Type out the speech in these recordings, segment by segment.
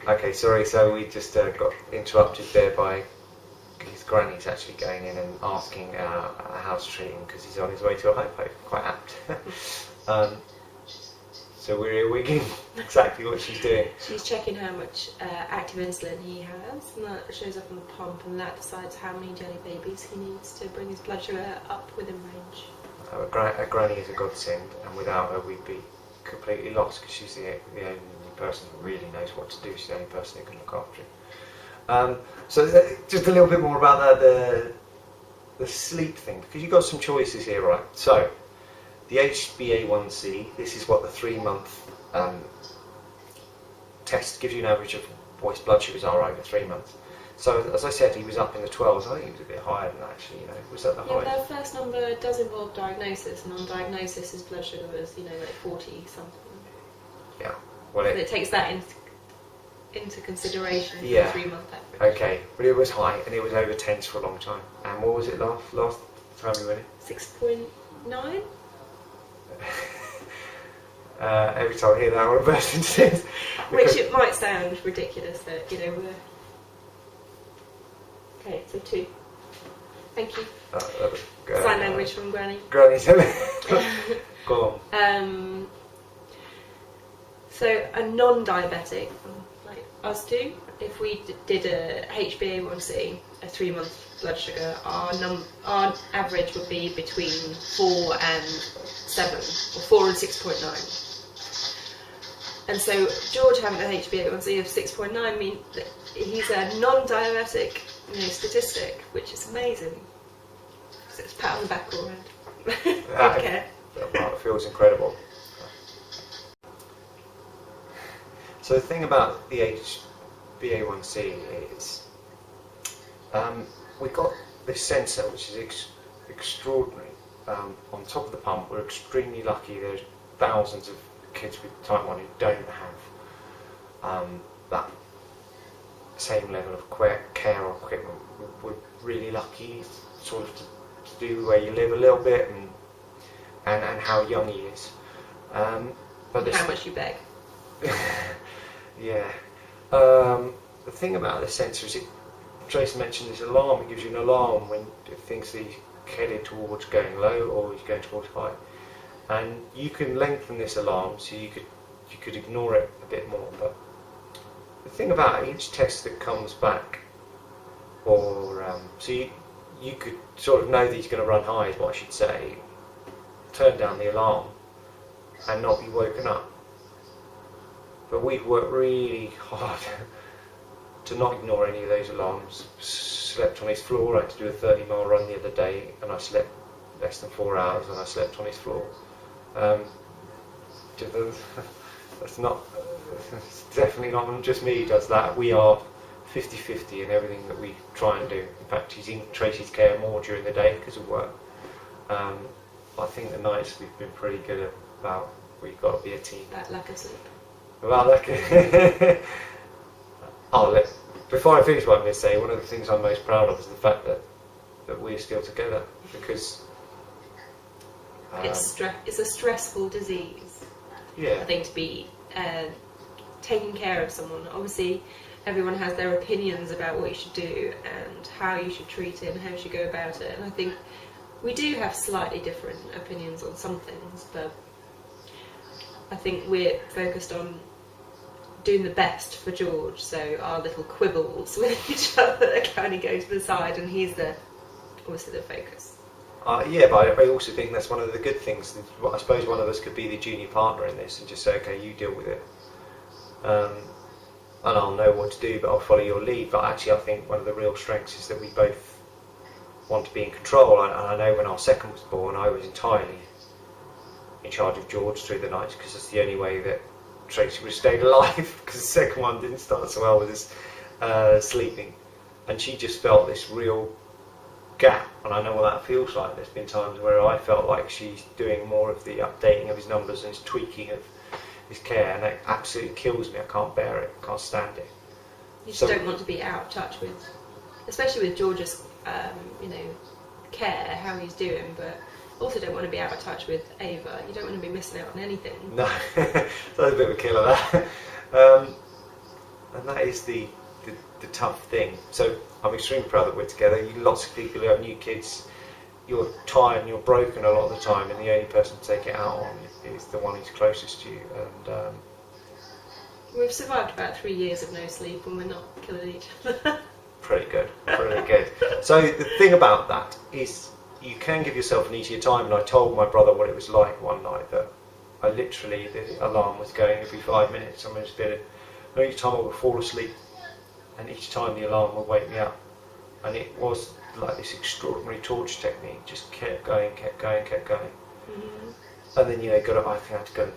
Okay, sorry, so we just got interrupted there by his granny's actually going in and asking how to treat him because he's on his way to a hypo, quite apt. So we're wigging exactly what she's doing. She's checking how much active insulin he has, and that shows up on the pump, and that decides how many jelly babies he needs to bring his blood sugar up within range. A granny is a godsend, and without her we'd be completely lost because she's the only person who really knows what to do. She's the only person who can look after him. So just a little bit more about the sleep thing, because you've got some choices here, right? So the HbA1c, this is what the 3-month test gives you an average of what his blood sugars are over 3 months. So as I said, he was up in the 12s. I think he was a bit higher than that actually. Was that the highest? Yeah, but their first number does involve diagnosis, and on diagnosis his blood sugar was, like 40 something. Yeah. Well, it takes that into consideration for the 3-month average. Okay, but it was high, and it was over 10s for a long time. And what was it last time we went in? 6.9. Every time I hear that, I want to burst into tears. Which it might sound ridiculous that we're. Okay, so 2. Thank you. Sign language from Granny. Granny, go on. So a non-diabetic, like us two, if we did a HbA1c, a 3-month blood sugar, our average would be between 4 and 7, or 4 and 6.9. And so George having a HbA1c of 6.9 means that he's a non-diabetic statistic, which is amazing. So it's a pat on the back all around. Okay. It feels incredible. So the thing about the HbA1c is we've got this sensor which is extraordinary. On top of the pump, we're extremely lucky. There's thousands of kids with type 1 who don't have that same level of care or equipment. We're really lucky sort of to do where you live a little bit and how young he is. But how much you beg. Yeah. The thing about this sensor is, Tracy mentioned this alarm. It gives you an alarm when it thinks that he's headed towards going low or he's going towards high. And you can lengthen this alarm so you could ignore it a bit more. But the thing about each test that comes back, so you could sort of know that he's going to run high, is what I should say. Turn down the alarm and not be woken up. But we've worked really hard to not ignore any of those alarms. Slept on his floor. I had to do a 30-mile run the other day, and I slept less than 4 hours, and I slept on his floor. That's not. It's definitely not just me who does that. We are 50-50 in everything that we try and do. In fact, he's in Tracy's care more during the day because of work. I think the nights we've been pretty good about. We've got to be a team. That lack of sleep. Well, before I finish what I'm going to say, one of the things I'm most proud of is the fact that we're still together, because it's a stressful disease. Yeah. I think to be taking care of someone. Obviously, everyone has their opinions about what you should do and how you should treat it and how you should go about it. And I think we do have slightly different opinions on some things, but I think we're focused on doing the best for George, so our little quibbles with each other kind of go to the side, and he's obviously the focus. Yeah, but I also think that's one of the good things. I suppose one of us could be the junior partner in this and just say, okay, you deal with it. And I'll know what to do, but I'll follow your lead. But actually, I think one of the real strengths is that we both want to be in control. And I know when our second was born, I was entirely in charge of George through the nights, because that's the only way that Tracy would have stayed alive, because the second one didn't start so well with us sleeping. And she just felt this real gap, and I know what that feels like. There's been times where I felt like she's doing more of the updating of his numbers and his tweaking of his care, and it absolutely kills me. I can't bear it, I can't stand it. You just don't want to be out of touch with, especially with George's care, how he's doing, but also don't want to be out of touch with Ava. You don't want to be missing out on anything. No, that's a bit of a killer, that. and that is the tough thing. So I'm extremely proud that we're together. Lots of people who have new kids, you're tired and you're broken a lot of the time, and the only person to take it out on is the one who's closest to you. And we've survived about 3 years of no sleep, and we're not killing each other. Pretty good, pretty good. So the thing about that is you can give yourself an easier time, and I told my brother what it was like one night, that I literally, the alarm was going every 5 minutes. I just did it, and each time I would fall asleep, and each time the alarm would wake me up, and it was like this extraordinary torture technique, just kept going, kept going, kept going. Mm-hmm. And then I think I had to go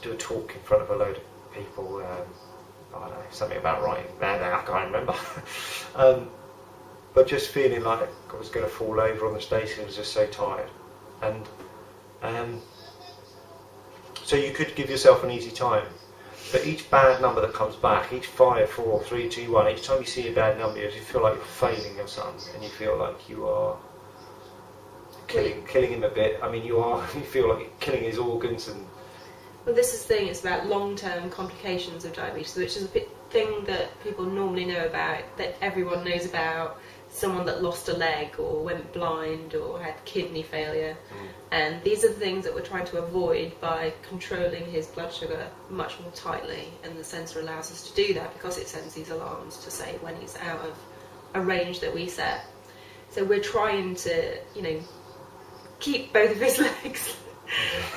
do a talk in front of a load of people. I don't know, something about writing. I can't remember. But just feeling like I was going to fall over on the station. I was just so tired. And so you could give yourself an easy time. But each bad number that comes back, each 5, 4, 3, 2, 1, each time you see a bad number, you feel like you're failing your son, and you feel like you are killing him a bit. I mean, you feel like you're killing his organs. And well, this is the thing, it's about long-term complications of diabetes, which is a thing that people normally know about, that everyone knows about. Someone that lost a leg or went blind or had kidney failure. And these are the things that we're trying to avoid by controlling his blood sugar much more tightly, and the sensor allows us to do that because it sends these alarms to say when he's out of a range that we set. So we're trying to, keep both of his legs,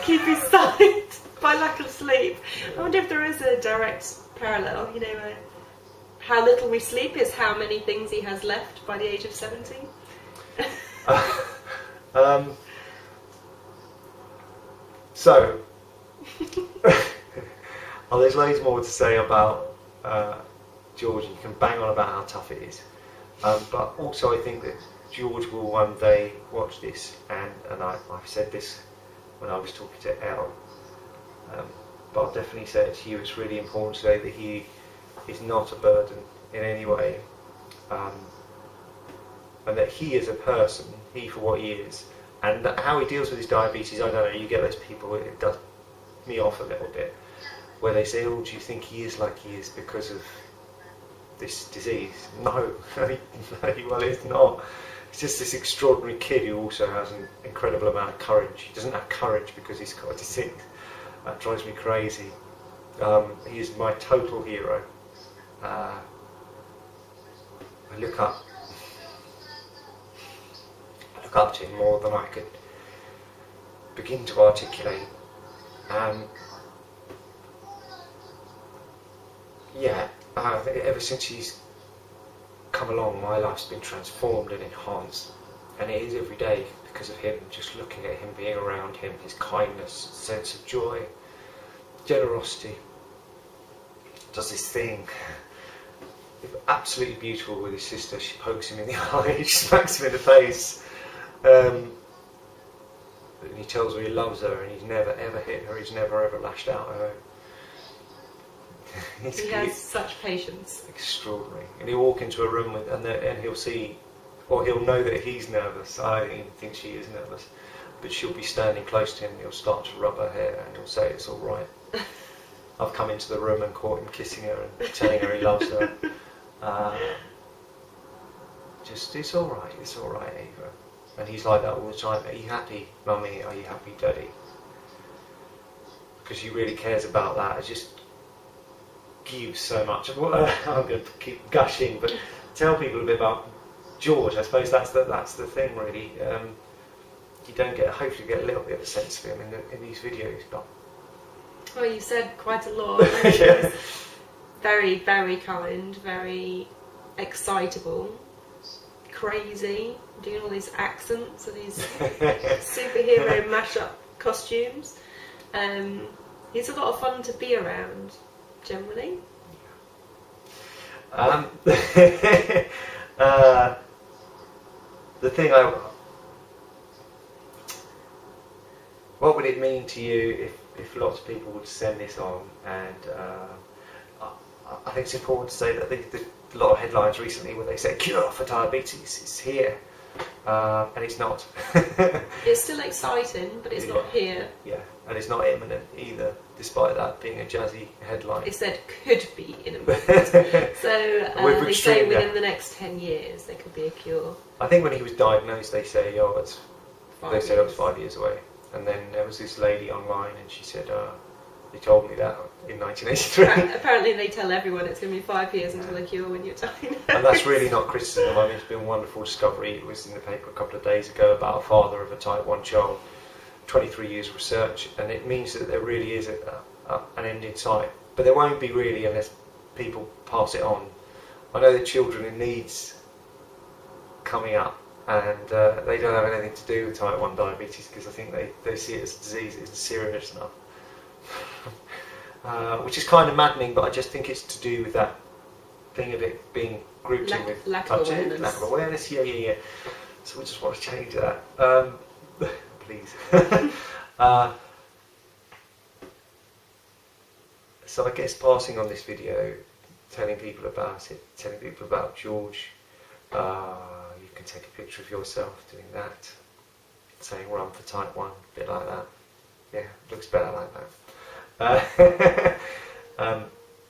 keep his sight by lack of sleep. I wonder if there is a direct parallel, how little we sleep is how many things he has left by the age of 70. So, there's loads more to say about George, and you can bang on about how tough it is. But also I think that George will one day watch this, and I've said this when I was talking to Elle, but I'll definitely say it to you. It's really important to say that he is not a burden in any way, and that he is a person, he for what he is, and that how he deals with his diabetes, I don't know, you get those people, it does me off a little bit, where they say, oh, do you think he is like he is because of this disease? No, well, it's not. It's just this extraordinary kid who also has an incredible amount of courage. He doesn't have courage because he's got a disease. That drives me crazy. He is my total hero. I look up to him more than I could begin to articulate. Ever since he's come along, my life's been transformed and enhanced, and it is every day because of him. Just looking at him, being around him, his kindness, sense of joy, generosity. Does this thing absolutely beautiful with his sister. She pokes him in the eye, she smacks him in the face, and he tells her he loves her, and he's never ever hit her, he's never ever lashed out at her. He has such patience. Extraordinary. And he'll walk into a room and he'll see, or he'll know that he's nervous. I don't even think she is nervous, but she'll be standing close to him and he'll start to rub her hair and he'll say it's all right. I've come into the room and caught him kissing her and telling her he loves her. It's all right, Ava. And he's like that all the time. Are you happy, Mummy? Are you happy, Daddy? Because he really cares about that. It just gives so much. I'm going to keep gushing, but tell people a bit about George. I suppose that's the thing, really. You hopefully get a little bit of a sense of him in these videos, but. Well, you said quite a lot. Yeah. Very, very kind, very excitable, crazy, doing all these accents and these superhero mashup costumes. He's a lot of fun to be around, generally. The thing what would it mean to you if lots of people would send this on? And I think it's important to say that a lot of headlines recently where they say cure for diabetes is here. and it's not. It's still exciting, but it's not here. Yeah, and it's not imminent either, despite that being a jazzy headline. It said could be imminent. So We've they say extreme, within the next 10 years there could be a cure. I think when he was diagnosed, they say, oh, it's. They said it was 5 years away, and then there was this lady online, and she said, "They told me that in 1983." Apparently, they tell everyone it's going to be 5 years until a cure when you're diagnosed. And that's really not criticism. I mean, it's been a wonderful discovery. It was in the paper a couple of days ago about a father of a type 1 child, 23 years of research, and it means that there really is an end in sight. But there won't be really unless people pass it on. I know that children in needs coming up, and they don't have anything to do with type 1 diabetes because I think they see it as a disease that isn't serious enough. Which is kind of maddening, but I just think it's to do with that thing of it being grouped in with lack of awareness. Lack of awareness, yeah. So we just want to change that. Please. So I guess passing on this video, telling people about it, telling people about George. You can take a picture of yourself doing that, saying run for type 1, a bit like that. Yeah, looks better like that.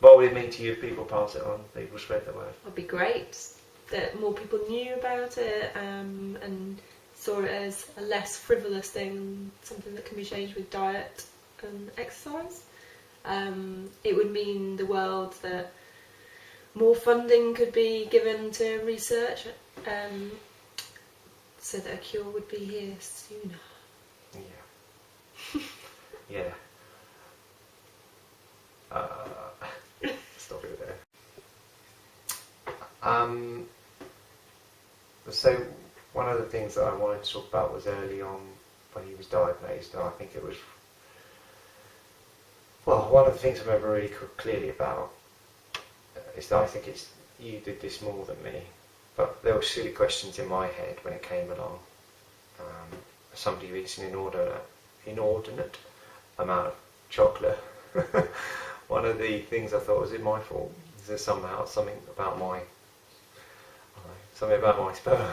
What would it mean to you if people pass it on, people spread the word? It'd be great that more people knew about it and saw it as a less frivolous thing, something that can be changed with diet and exercise. It would mean the world that more funding could be given to research, so that a cure would be here sooner. Yeah. Stop it there. So one of the things that I wanted to talk about was early on when he was diagnosed, and I think it was, well, one of the things I remember really clearly about is that I think it's, you did this more than me, but there were silly questions in my head when it came along. Somebody who eats an inordinate amount of chocolate. One of the things I thought was it my fault. Is there somehow something about my sperm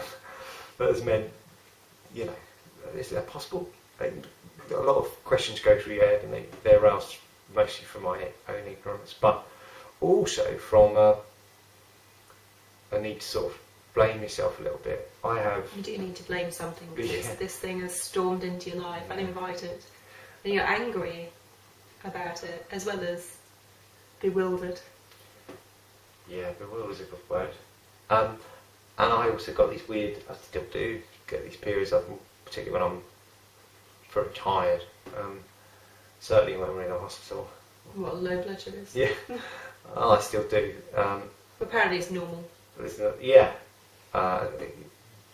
that has meant, you know, is that possible? And a lot of questions go through your head, and they're aroused mostly from my own ignorance, but also from a need to sort of blame yourself a little bit. You do need to blame something because this thing has stormed into your life uninvited, and you're angry about it as well as bewildered. Yeah, bewildered is a good word. And I also got these weird, I still do get these periods, particularly when I'm very tired. Certainly when we're in a hospital. What, low blood sugars? Yeah, I still do. Apparently it's normal. Yeah. But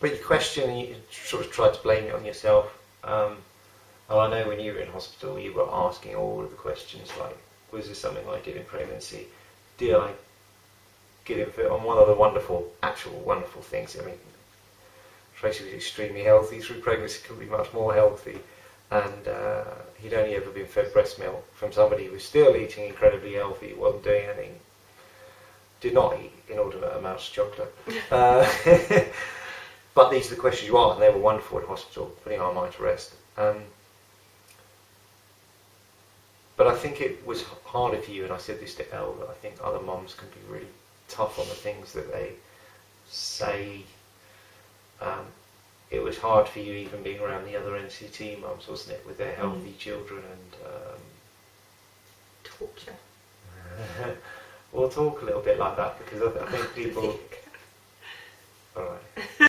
you question and you sort of try to blame it on yourself. And I know when you were in hospital, you were asking all of the questions like, was this something I did in pregnancy? Did I give it on one of the wonderful things? I mean, Tracy was extremely healthy through pregnancy, could be much more healthy. And he'd only ever been fed breast milk from somebody who was still eating incredibly healthy, wasn't doing anything, did not eat inordinate amounts of chocolate. But these are the questions you ask, and they were wonderful in hospital, putting our mind to rest. But I think it was harder for you, and I said this to Elle, that I think other mums can be really tough on the things that they say. It was hard for you even being around the other NCT mums, wasn't it, with their healthy children and... torture. We'll talk a little bit like that, because I think people...